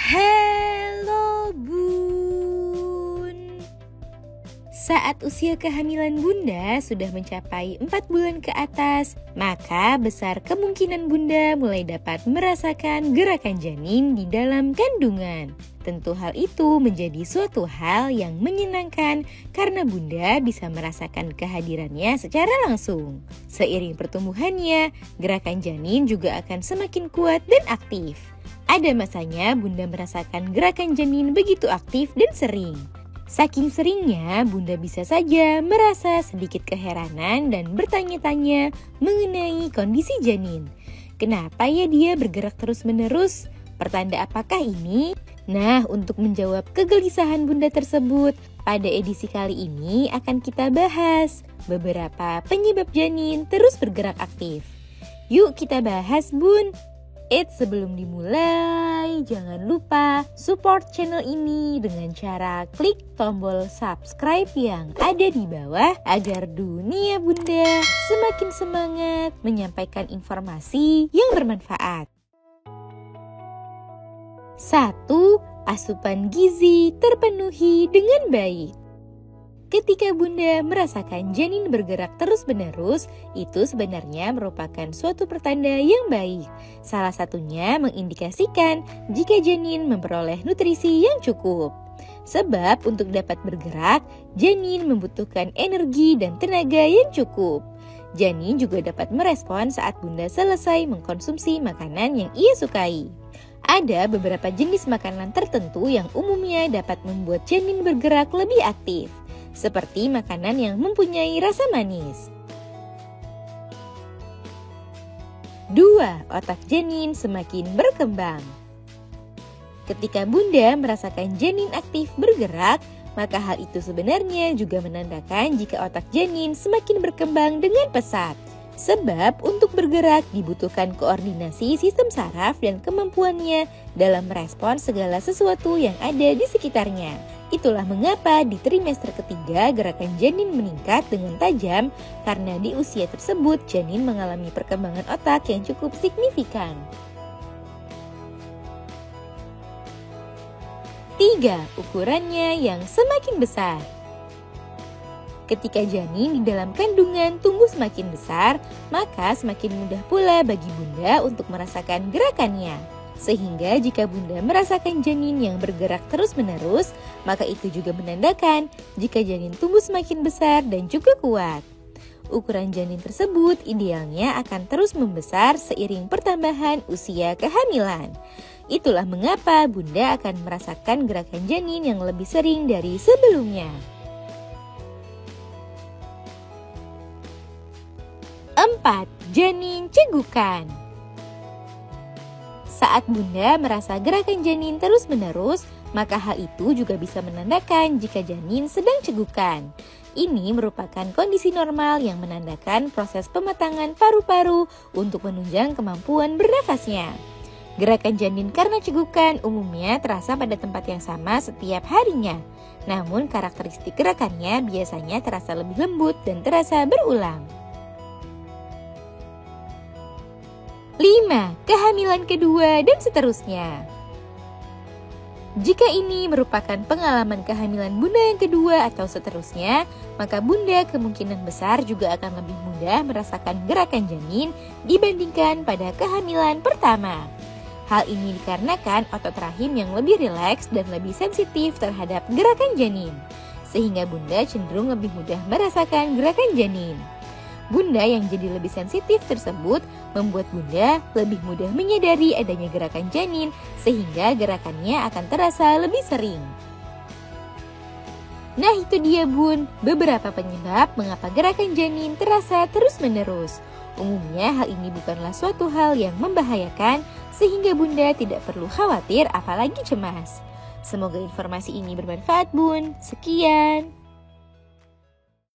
Halo Bun. Saat usia kehamilan Bunda sudah mencapai 4 bulan ke atas, maka besar kemungkinan Bunda mulai dapat merasakan gerakan janin di dalam kandungan. Tentu hal itu menjadi suatu hal yang menyenangkan karena Bunda bisa merasakan kehadirannya secara langsung. Seiring pertumbuhannya, gerakan janin juga akan semakin kuat dan aktif. Ada masanya Bunda merasakan gerakan janin begitu aktif dan sering. Saking seringnya, Bunda bisa saja merasa sedikit keheranan dan bertanya-tanya mengenai kondisi janin. Kenapa ya dia bergerak terus-menerus? Pertanda apakah ini? Nah, untuk menjawab kegelisahan Bunda tersebut, pada edisi kali ini akan kita bahas beberapa penyebab janin terus bergerak aktif. Yuk kita bahas, Bun! Sebelum dimulai, jangan lupa support channel ini dengan cara klik tombol subscribe yang ada di bawah agar dunia Bunda semakin semangat menyampaikan informasi yang bermanfaat. 1. Asupan gizi terpenuhi dengan baik. Ketika Bunda merasakan janin bergerak terus-menerus, itu sebenarnya merupakan suatu pertanda yang baik. Salah satunya mengindikasikan jika janin memperoleh nutrisi yang cukup. Sebab untuk dapat bergerak, janin membutuhkan energi dan tenaga yang cukup. Janin juga dapat merespon saat Bunda selesai mengkonsumsi makanan yang ia sukai. Ada beberapa jenis makanan tertentu yang umumnya dapat membuat janin bergerak lebih aktif, seperti makanan yang mempunyai rasa manis. 2. Otak janin semakin berkembang. Ketika Bunda merasakan janin aktif bergerak, maka hal itu sebenarnya juga menandakan jika otak janin semakin berkembang dengan pesat. Sebab untuk bergerak dibutuhkan koordinasi sistem saraf dan kemampuannya dalam merespons segala sesuatu yang ada di sekitarnya. Itulah mengapa di trimester ketiga gerakan janin meningkat dengan tajam karena di usia tersebut janin mengalami perkembangan otak yang cukup signifikan. 3. Ukurannya yang semakin besar. Ketika janin di dalam kandungan tumbuh semakin besar, maka semakin mudah pula bagi Bunda untuk merasakan gerakannya. Sehingga jika Bunda merasakan janin yang bergerak terus-menerus, maka itu juga menandakan jika janin tumbuh semakin besar dan juga kuat. Ukuran janin tersebut idealnya akan terus membesar seiring pertambahan usia kehamilan. Itulah mengapa Bunda akan merasakan gerakan janin yang lebih sering dari sebelumnya. 4. Janin cegukan. Saat Bunda merasa gerakan janin terus-menerus, maka hal itu juga bisa menandakan jika janin sedang cegukan. Ini merupakan kondisi normal yang menandakan proses pematangan paru-paru untuk menunjang kemampuan bernafasnya. Gerakan janin karena cegukan umumnya terasa pada tempat yang sama setiap harinya. Namun karakteristik gerakannya biasanya terasa lebih lembut dan terasa berulang. 5. Kehamilan kedua dan seterusnya. Jika ini merupakan pengalaman kehamilan Bunda yang kedua atau seterusnya, maka Bunda kemungkinan besar juga akan lebih mudah merasakan gerakan janin dibandingkan pada kehamilan pertama. Hal ini dikarenakan otot rahim yang lebih rileks dan lebih sensitif terhadap gerakan janin, sehingga Bunda cenderung lebih mudah merasakan gerakan janin. Bunda yang jadi lebih sensitif tersebut membuat Bunda lebih mudah menyadari adanya gerakan janin sehingga gerakannya akan terasa lebih sering. Nah itu dia Bun, beberapa penyebab mengapa gerakan janin terasa terus-menerus. Umumnya hal ini bukanlah suatu hal yang membahayakan sehingga Bunda tidak perlu khawatir apalagi cemas. Semoga informasi ini bermanfaat Bun. Sekian.